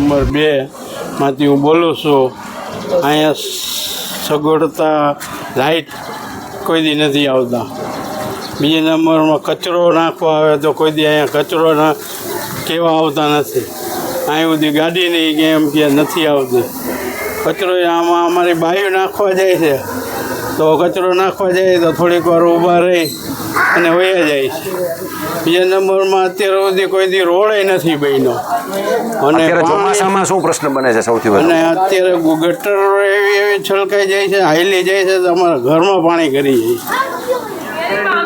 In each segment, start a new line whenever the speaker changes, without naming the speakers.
Number 2 માંથી હું બોલું છું। અહીંયા સગવડતા લાઇટ કોઈ દી નથી આવતા। બીજા નંબરમાં કચરો નાખવા આવે તો કોઈ દી અહીંયા કચરો કેવા આવતા નથી। અહીં સુધી ગાડી નહીં કે એમ કે નથી આવતી। કચરો આમાં અમારી બાયું નાખવા જાય છે તો કચરો નાખવા જાય તો થોડીક વાર ઊભા રહી અને વયા જાય છે। બીજા નંબરમાં અત્યાર સુધી કોઈ દી રોડે નથી બન્યો અને
ચોમાસામાં શું પ્રશ્ન બને છે સૌથી વધુ?
અને અત્યારે ગટર એવી છલકાઈ જાય છે, હાઈલી જાય છે તો અમારા ઘરમાં પાણી કરી જાય છે।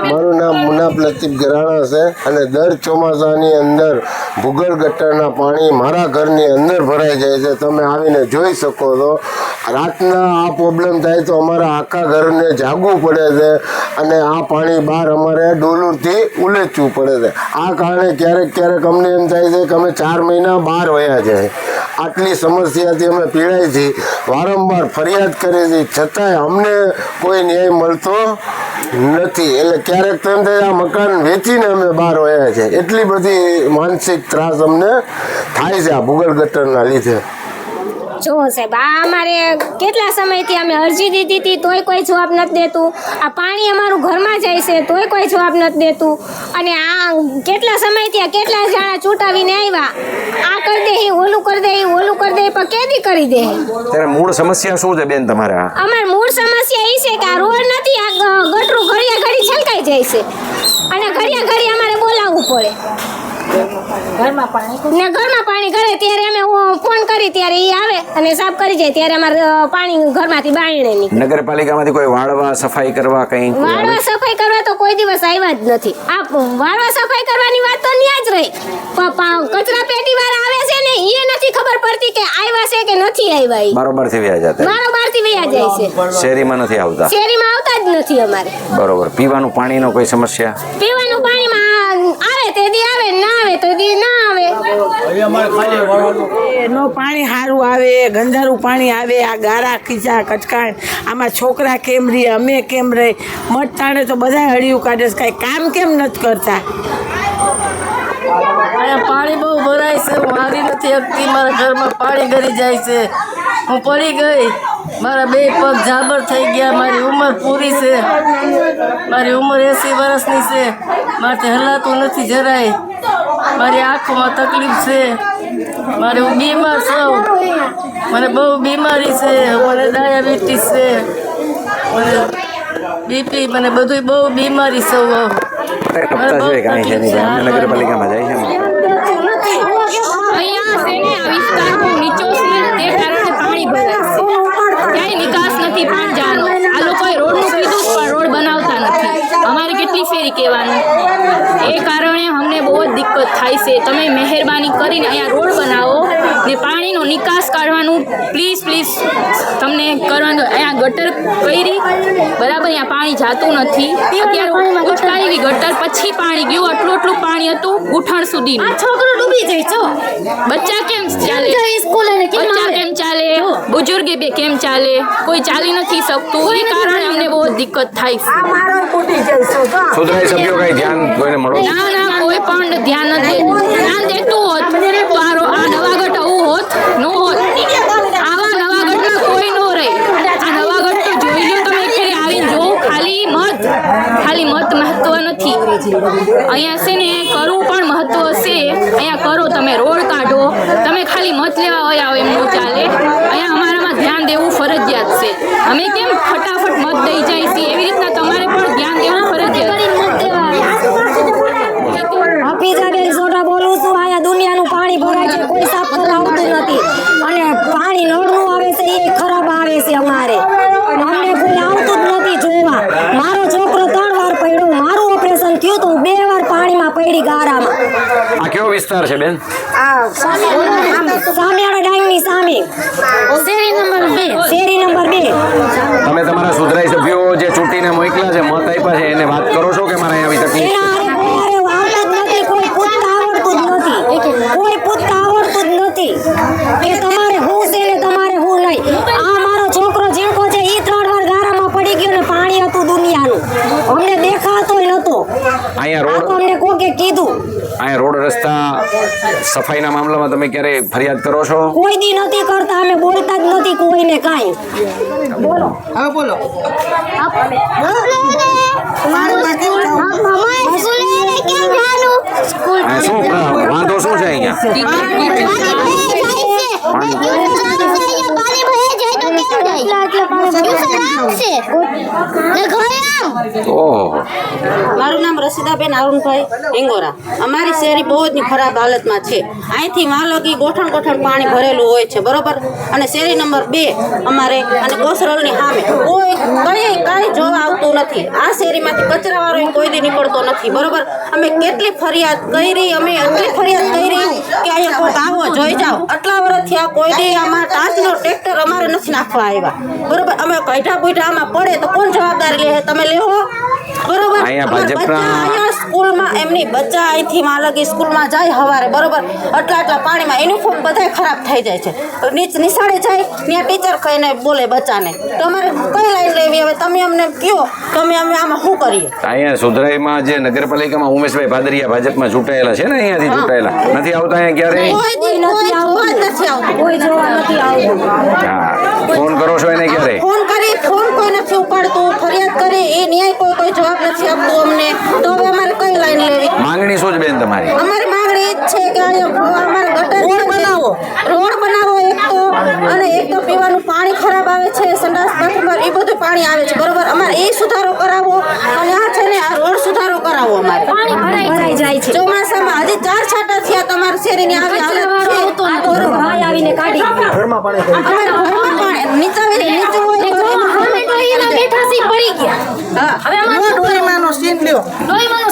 મારું નામ મુનાફ લતીફ ગરાણા છે અને દર ચોમાસાની અંદર ભૂગર્ભ ગટરના પાણી મારા ઘરની અંદર ભરાઈ જાય છે। તમે આવીને જોઈ શકો છો। રાતના આ પ્રોબ્લેમ થાય તો અમારા આખા ઘરને જાગવું પડે છે અને આ પાણી બહાર અમારે ડોલુરથી ઉલેચવું પડે છે। આ કારણે ક્યારેક અમને એમ થાય છે કે અમે 4 મહિના બહાર વયા જાય। આટલી સમસ્યાથી અમે પીડાઈ છીએ, વારંવાર ફરિયાદ કરી છે, છતાંય અમને કોઈ ન્યાય મળતો નથી। એટલે ક્યારેક તો એમ થાય આ મકાન વેચીને અમે બહાર વયા છે। એટલી બધી માનસિક ત્રાસ અમને થાય છે આ ભૂગર્ભ ગટરના લીધે।
જો સાહેબ, આ અમારે કેટલા સમયથી અમે અરજી દીધી હતી તોય કોઈ જવાબ નથી દેતું। આ પાણી અમારું ઘરમાં જાય છે તોય કોઈ જવાબ નથી દેતું। અને આ કેટલા સમયથી કેટલા જણા ચૂંટાવીને આવ્યા, આ કરી દે ઓલું કરી દે ઓલું કરી દે, પણ કેદી કરી દે।
ત્યારે મૂળ સમસ્યા શું છે બેન તમારા?
અમારી મૂળ સમસ્યા એ છે કે આ રોડ નથી, આ ગટરું ઘડિયા ઘડી છલકાઈ જાય છે અને ઘડિયા ઘડી અમારે બોલાવવું પડે। ઘરમાં પાણી ઘરે ત્યારે અમે ફોન કરી ત્યારે એ આવે અને સાફ કરી જાય ત્યારે અમારે પાણી ઘરમાંથી બાયણે નીકળે।
નગરપાલિકામાંથી કોઈ વાળવા સફાઈ કરવા કંઈ?
વાળવા સફાઈ કરવા તો કોઈ દિવસ આવ્યા જ નથી। આ વાળવા સફાઈ કરવાની વાત તો ન્યા જ રહી, કચરા પેટી વાળા આવે છે ને એ નથી ખબર પડતી કે આવ્યા છે કે નથી આવ્યા।
બરોબરથી વ્યા જતા,
બરોબરથી વ્યા જાય છે।
શેરીમાં નથી આવતા?
શેરીમાં આવતા જ નથી અમારે।
બરોબર। પીવાનું પાણીનો કોઈ સમસ્યા?
પીવાનું પાણીમાં આવે તે દી આવે, ના આવે તો દી ના આવે।
નો પાણી સારું આવે, ગંધારું પાણી આવે, આ ગારા ખીચા કચકાણ, આમાં છોકરા કેમ રહે, અમે કેમ રહે, મત તાણે તો બધા હળિયું કાઢે છે, કાંઈ કામ કેમ નથી કરતા।
અહીંયા પાણી બહુ ભરાય છે, હું હારી નથી શકતી, મારા ઘરમાં પાણી ગરી જાય છે, હું પડી ગઈ, મારા 2 પગ જાબર થઈ ગયા, મારી ઉંમર પૂરી છે, મારી ઉંમર 80 વર્ષની છે, મારાથી હલાતું નથી જરાય, મારી આંખોમાં તકલીફ છે, હું બીમાર છું, મને બહુ બીમારી છે, મને ડાયાબિટીસ છે, મને બીપી, મને બધું બહુ બીમારી છે।
નગરપાલિકામાં જાય છે
અહીંયા છે ને આ વિસ્તાર બહુ નીચો છે તે કારણે પાણી ભરાય છે, ક્યાંય નિકાસ નથી પાણી જવાનો। આ લોકોએ રોડનું કીધું પણ રોડ બનાવતા નથી। અમારે કેટલી ફેરી કહેવાનું, એ કારણે અમને બહુ જ દિક્કત થાય છે। તમે મહેરબાની કરીને અહીંયા રોડ બનાવો ને પાણીનો નિકાસ કાઢવાનું પ્લીઝ તમને કરવાનું। અહીંયા ગટર કરી બરાબર, અહીંયા પાણી જાતું નથી। અત્યારે ઉચકાઈ એવી ગટર, પછી પાણી ગયું, આટલું પાણી હતું ઘૂંટણ સુધી।
છોકરો ડૂબી જાય છો,
બચ્ચા કેમ ચાલે, બચ્ચા કેમ ચાલે, બુજુર્ગ કેમ ચાલે, કોઈ ચાલી નથી શકતું। એ કારણે અમને બહુ દિક્કત થાય છે।
સુધરાઈ સભ્યો કઈ ધ્યાન કોઈને મળો?
ના, કોઈ પણ ધ્યાન દેતું હોત તો આ નવા ગઢ આવું હોત નો હોત, આવા નવા ગઢમાં કોઈ નો રહે। આ નવા ગઢ તો જોઈ લો તમે, ફેરી આવીને જો, ખાલી મત મહત્વ નથી। અહીંયા છે ને કરવું પણ મહત્વ છે, અહીંયા કરો, તમે રોડ કાઢો, તમે ખાલી મત લેવા હોય આવો એમ ન ચાલે। અહીંયા અમારામાં ધ્યાન દેવું ફરજિયાત છે। અમે કેમ ફટાફટ મત દઈ જાય છે એવી રીતના તમારે પણ ધ્યાન દેવું ફરજિયાત છે।
હફીઝાબેન સોઢા બોલું છું। અહીંયા દુનિયાનું પાણી ભરાય છે, કોઈ સાફ કરવા આવતું નથી અને પાણી નળનું આવે છે એ ખરાબ આવે છે અમારે, અમને કોઈ આવતું જ નથી જોવા। મારો છોકરો 3 વાર પડ્યો, મારું ઓપરેશન થયું તો 2 વાર પાણીમાં પડી ગારામાં।
આ કેવો વિસ્તાર છે બેન?
સામિયાણા ડાંગની સામે, શેરી નંબર 2।
તમે તમારા સુધરાઈ સભ્યો જે ચૂંટીને મોકલ્યા છે, મત આપ્યા છે, એને વાત કરો છો કે મારે આવી તકલીફ?
કોઈ પૂછતા આવડતું જ નથી કે તમારે હું છે ને તમારે હું નહીં। આ મારો છોકરો ઝીણકો છે, એ 3 વાર ગારામાં પડી ગયો ને પાણી હતું દુનિયાનું, અમને દેખાતોય નહોતો.
અહીંયા
આ
રોડ
તો અમને કોકે કીધું.
અહીંયા રોડ રસ્તા સફાઈના મામલામાં તમે ક્યારે ફરિયાદ કરો છો?
કોઈ દી નથી કરતા, અમે બોલતા જ નથી કોઈને કાંઈ. બોલો.
હવે બોલો
અહીંયા શું વાંધો શું છે અહીંયા? ઓહો,
મારું નામ રસીદાબેન અરુણભાઈ હિંગોરા. અમારી શેરી બહુ જ ખરાબ હાલતમાં છે. અહીંથી માલકી ગોઠણ પાણી ભરેલું હોય છે, બરોબર. અને શેરી નંબર 2 અમારે અને કોસરલની સામે કોઈ કાંઈ જોવા આવતું નથી. આ શેરીમાંથી કચરાવાળો કોઈ દી નીકળતો નથી, બરોબર. અમે કેટલી ફરિયાદ કરી, અમે એટલી ફરિયાદ કરી કે અહીંયા કોઈક આવો જોઈ જાઓ. આટલા વર્ષથી આ કોઈ દી આમાં ટાંચનો ટ્રેક્ટર અમારે નથી નાખવા આવ્યા, બરોબર. અમે કઢા બુઢા આમાં પડે તો કોણ જવાબદારી લે? તમે લેવો, બરોબર.
અહીંયા ભાજપના
અહીંયા સ્કૂલમાં એમની બચ્ચા અહીંથી માલકી સ્કૂલમાં જાય સવારે, બરોબર. આટલા પાણીમાં યુનિફોર્મ બધાય ખરાબ થઈ જાય છે. નિશાળે જાય ત્યાં ટીચર કહીને બોલે બચ્ચાને, તો અમારે કઈ લાઈન લેવી? હવે તમે અમને કહો તો અમે આમાં શું કરીએ?
અહીંયા સુધરાઈમાં જે નગરપાલિકામાં ઉમેશભાઈ ભાદરિયા ભાજપમાં ચૂંટાયેલા છે ને, અહીંયાથી ચૂંટાયેલા નથી આવતા અહીંયા ક્યારે?
કોઈ જોવા જ નથી આવતું.
કોઈ જોવા નથી આવતું.
હા, ફોન કરો છો એને ક્યારે?
ફોન કોઈ નથી ઉપાડતું. ફરિયાદ કરી એ ન્યાય કોઈ જવાબ નથી આપતું અમને. તો હવે અમારે કઈ લાઈન લેવી?
માંગણી શું છે બેન તમારી?
અમારી માંગણી એ જ છે કે અમારે ગટર રોડ બનાવો એક તો, અને એક તો પીવાનું પાણી ખરાબ આવે છે, સંડાસ બાથરૂમ એ બધું પાણી આવે છે, બરોબર. અમારે એ સુધારો કરાવો, અને આ છે ને આ રોડ સુધારો કરાવો. અમારે
ભરાઈ જાય છે.
ચોમાસામાં હજી 4 છાંટા થયા તમારી શેરીની આવી હાલત છે.
ભાઈ આવીને કાઢી ગયા.
અમારે ઘરમાં પાણી નીચે હોય
બેઠા સી પડી ગયા.
હા.
હવે
ડોહીમાનો સીન લ્યો.
ડોહીમાનો